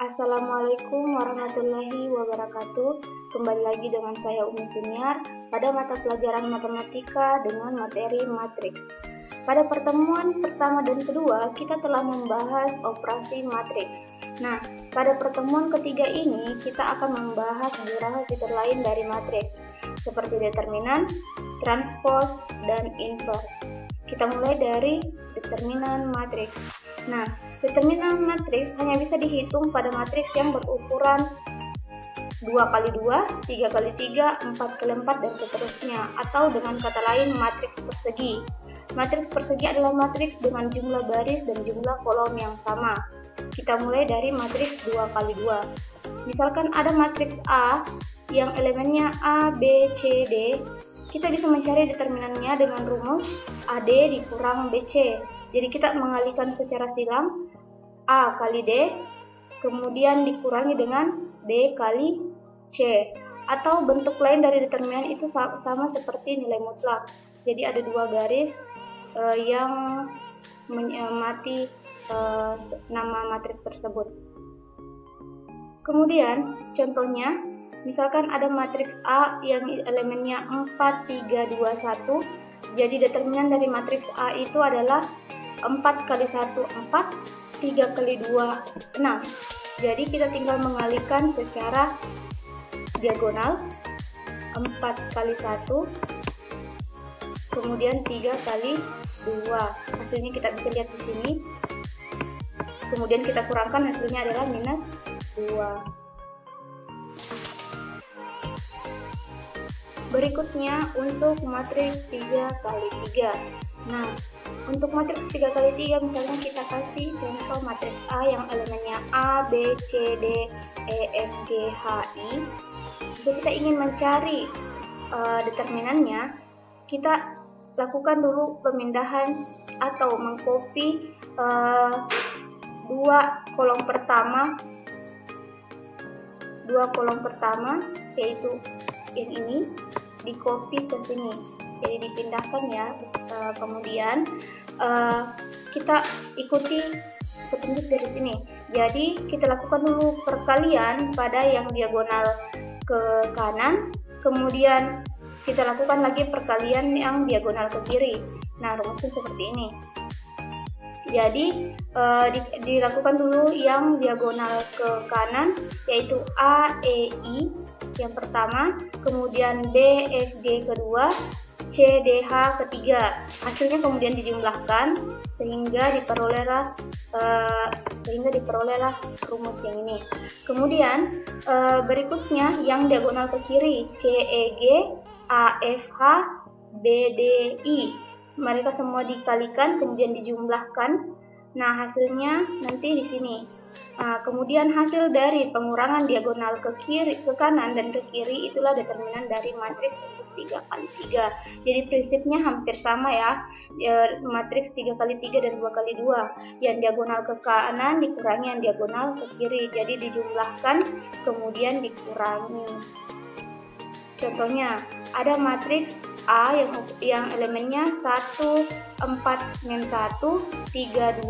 Assalamualaikum warahmatullahi wabarakatuh. Kembali lagi dengan saya Umi Siniar pada mata pelajaran matematika dengan materi matriks. Pada pertemuan pertama dan kedua, kita telah membahas operasi matriks. Nah, pada pertemuan ketiga ini, kita akan membahas beberapa fitur lain dari matriks, seperti determinan, transpose, dan inverse. Kita mulai dari determinan matriks. Nah, determinan matriks hanya bisa dihitung pada matriks yang berukuran 2x2, 3x3, 4x4, dan seterusnya, atau dengan kata lain matriks persegi. Matriks persegi adalah matriks dengan jumlah baris dan jumlah kolom yang sama. Kita mulai dari matriks 2x2. Misalkan ada matriks A yang elemennya A, B, C, D. Kita bisa mencari determinannya dengan rumus AD dikurang BC. Jadi kita mengalihkan secara silang A kali D, kemudian dikurangi dengan B kali C. Atau bentuk lain dari determinan itu sama seperti nilai mutlak. Jadi ada dua garis yang mengamati nama matriks tersebut. Kemudian contohnya, misalkan ada matriks A yang elemennya 4, 3, 2, 1. Jadi determinan dari matriks A itu adalah 4 kali 1, 4, 3 kali 2, 6. Jadi kita tinggal mengalihkan secara diagonal 4 kali 1, kemudian 3 kali 2. Hasilnya kita bisa lihat di sini. Kemudian kita kurangkan, hasilnya adalah minus 2. Berikutnya untuk matriks 3x3. Nah, untuk matriks 3x3 misalnya kita kasih contoh matriks A yang elemennya A, B, C, D, E, F, G, H, I. Jika kita ingin mencari determinannya, kita lakukan dulu pemindahan atau mengcopy dua kolom pertama yaitu yang ini di copy ke sini, jadi dipindahkan ya. Kemudian kita ikuti petunjuk dari sini. Jadi kita lakukan dulu perkalian pada yang diagonal ke kanan, kemudian kita lakukan lagi perkalian yang diagonal ke kiri. Nah, rumusnya seperti ini. Jadi dilakukan dulu yang diagonal ke kanan, yaitu A, E, I yang pertama, kemudian B, F, G kedua, C, D, H ketiga. Hasilnya kemudian dijumlahkan sehingga diperolehlah rumus yang ini. Kemudian berikutnya yang diagonal ke kiri, C, E, G, A, F, H, B, D, I. Mereka semua dikalikan kemudian dijumlahkan. Nah, hasilnya nanti di sini. Kemudian hasil dari pengurangan diagonal ke kanan dan ke kiri itulah determinan dari matriks untuk 3x3. Jadi prinsipnya hampir sama ya. Matriks 3x3 dan 2x2. Yang diagonal ke kanan dikurangi yang diagonal ke kiri. Jadi dijumlahkan kemudian dikurangi. Contohnya ada matriks A yang elemennya 1, 4, min 1, 3, 2, 5,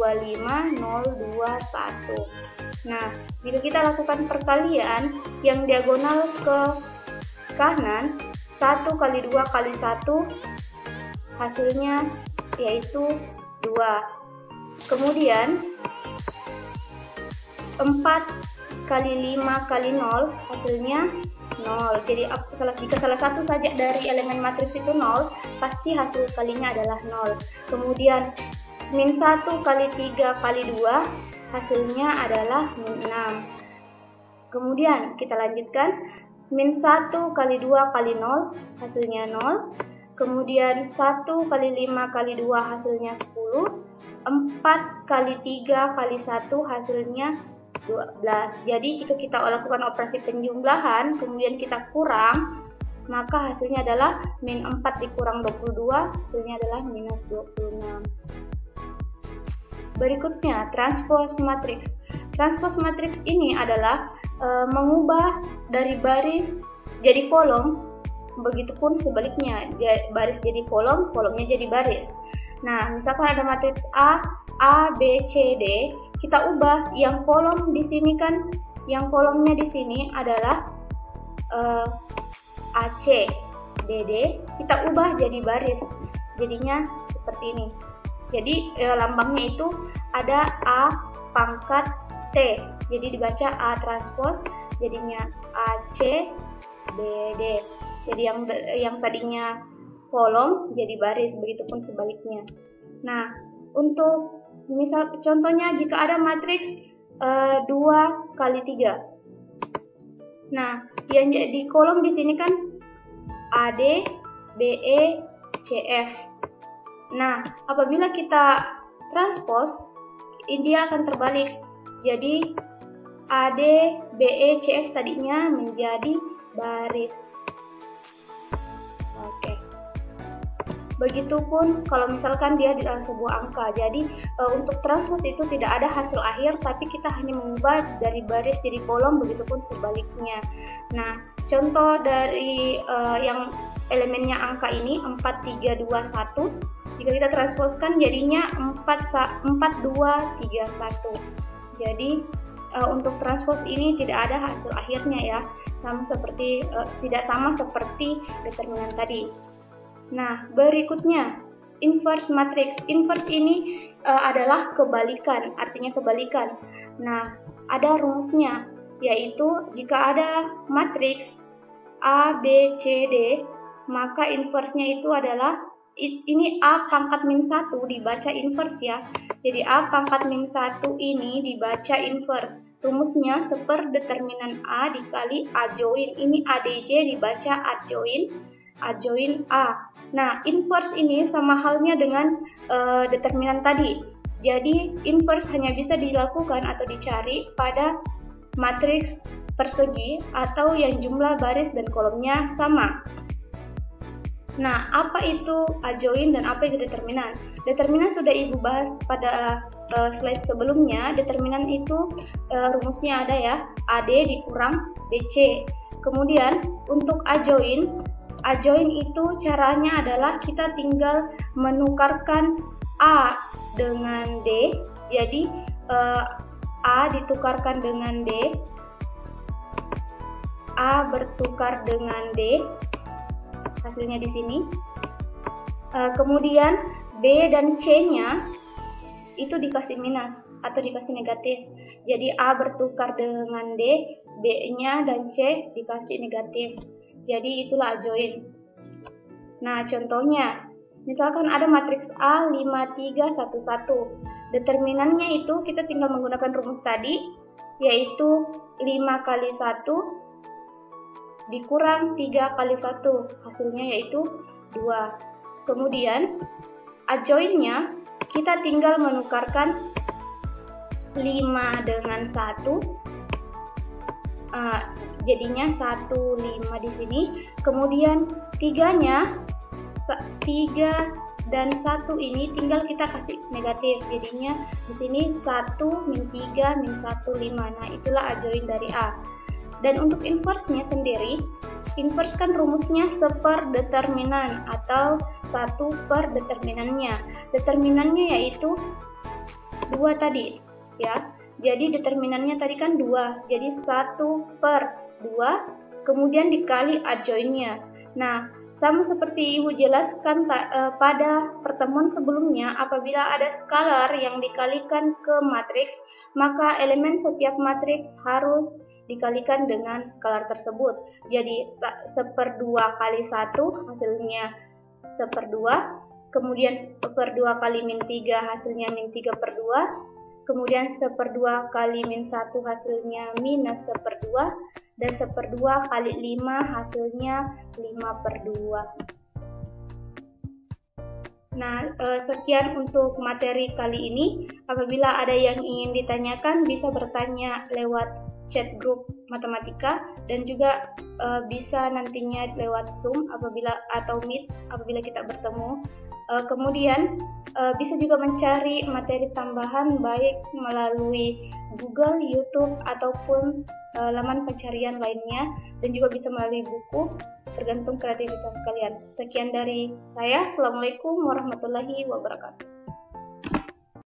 0, 2, 1. Nah, jika kita lakukan perkalian yang diagonal ke kanan, 1 kali 2 kali 1, hasilnya yaitu 2. Kemudian 4 kali 5 kali 0, hasilnya 0. Jadi jika salah satu saja dari elemen matriks itu 0, pasti hasil kalinya adalah 0. Kemudian min 1 kali 3 kali 2, hasilnya adalah min 6. Kemudian kita lanjutkan, min 1 kali 2 kali 0, hasilnya 0. Kemudian 1 kali 5 kali 2, hasilnya 10. 4 kali 3 kali 1, hasilnya 12. Jadi jika kita lakukan operasi penjumlahan kemudian kita kurang, maka hasilnya adalah min 4 dikurang 22, hasilnya adalah minus 26. Berikutnya transpose matriks. Transpose matriks ini adalah mengubah dari baris jadi kolom, begitupun sebaliknya, baris jadi kolom, kolomnya jadi baris. Nah, misalkan ada matriks A, B, C, D, kita ubah yang kolom di sini kan, yang kolomnya di sini adalah AC, BD, kita ubah jadi baris. Jadinya seperti ini. Jadi lambangnya itu ada A pangkat T. Jadi dibaca A transpose, jadinya AC, BD. Jadi yang tadinya kolom jadi baris, begitupun sebaliknya. Nah, untuk misal contohnya jika ada matriks 2 kali 3. Nah, yang di kolom di sini kan AD, BE, CF. Nah, apabila kita transpose, dia akan terbalik. Jadi AD, BE, CF tadinya menjadi baris. Oke. Begitupun kalau misalkan dia di dalam sebuah angka. Jadi untuk transpose itu tidak ada hasil akhir, tapi kita hanya mengubah dari baris jadi kolom, begitupun sebaliknya. Nah, contoh dari yang elemennya angka ini 4, 3, 2, 1. Jika kita transposkan jadinya 4, 2, 3, 1. Jadi untuk transpose ini tidak ada hasil akhirnya ya, tidak sama seperti determinan tadi. Nah, berikutnya inverse matrix. Inverse ini adalah kebalikan, artinya kebalikan. Nah, ada rumusnya, yaitu jika ada matriks A, B, C, D, maka inverse-nya itu adalah ini A pangkat min 1 dibaca inverse ya. Jadi A pangkat min 1 ini dibaca inverse. Rumusnya determinan A dikali A join. Ini ADJ dibaca A join A. Nah, inverse ini sama halnya dengan determinan tadi. Jadi inverse hanya bisa dilakukan atau dicari pada matriks persegi atau yang jumlah baris dan kolomnya sama. Nah, apa itu adjoin dan apa itu determinan? Determinan sudah Ibu bahas pada slide sebelumnya. Determinan itu rumusnya ada ya, AD dikurang BC. Kemudian untuk adjoin itu caranya adalah kita tinggal menukarkan A dengan D. Jadi A ditukarkan dengan D, A bertukar dengan D. Hasilnya di sini. Kemudian B dan C-nya itu dikasih minus atau dikasih negatif. Jadi A bertukar dengan D, B-nya dan C dikasih negatif. Jadi itulah adjoin. Nah, contohnya, misalkan ada matriks A 5, 3, 1, 1. Determinannya itu kita tinggal menggunakan rumus tadi, yaitu 5 kali 1 dikurang 3 kali 1, hasilnya yaitu 2. Kemudian adjoinnya kita tinggal menukarkan 5 dengan 1, jadinya 1, 5 di sini. Kemudian 3 dan 1 ini tinggal kita kasih negatif, jadinya di sini 1, min 3, min 1, 5. Nah, itulah adjoin dari A. Dan untuk inverse-nya sendiri, inverse kan rumusnya determinan atau 1 per determinannya. Determinannya yaitu 2 tadi ya. Jadi determinannya tadi kan 2. Jadi 1 per 2 kemudian dikali adjoinnya. Nah, sama seperti Ibu jelaskan pada pertemuan sebelumnya, apabila ada skalar yang dikalikan ke matriks, maka elemen setiap matriks harus dikalikan dengan skalar tersebut. Jadi 1/2 kali 1 hasilnya 1/2, kemudian 1/2 kali min 3 hasilnya min 3/2, kemudian 1/2 kali min 1 hasilnya minus 1/2, dan 1/2 kali 5 hasilnya 5/2. Nah, sekian untuk materi kali ini. Apabila ada yang ingin ditanyakan, bisa bertanya lewat chat grup matematika, dan juga bisa nantinya lewat Zoom atau Meet apabila kita bertemu. Kemudian bisa juga mencari materi tambahan baik melalui Google, YouTube, ataupun laman pencarian lainnya, dan juga bisa melalui buku, tergantung kreativitas kalian. Sekian dari saya. Assalamualaikum warahmatullahi wabarakatuh.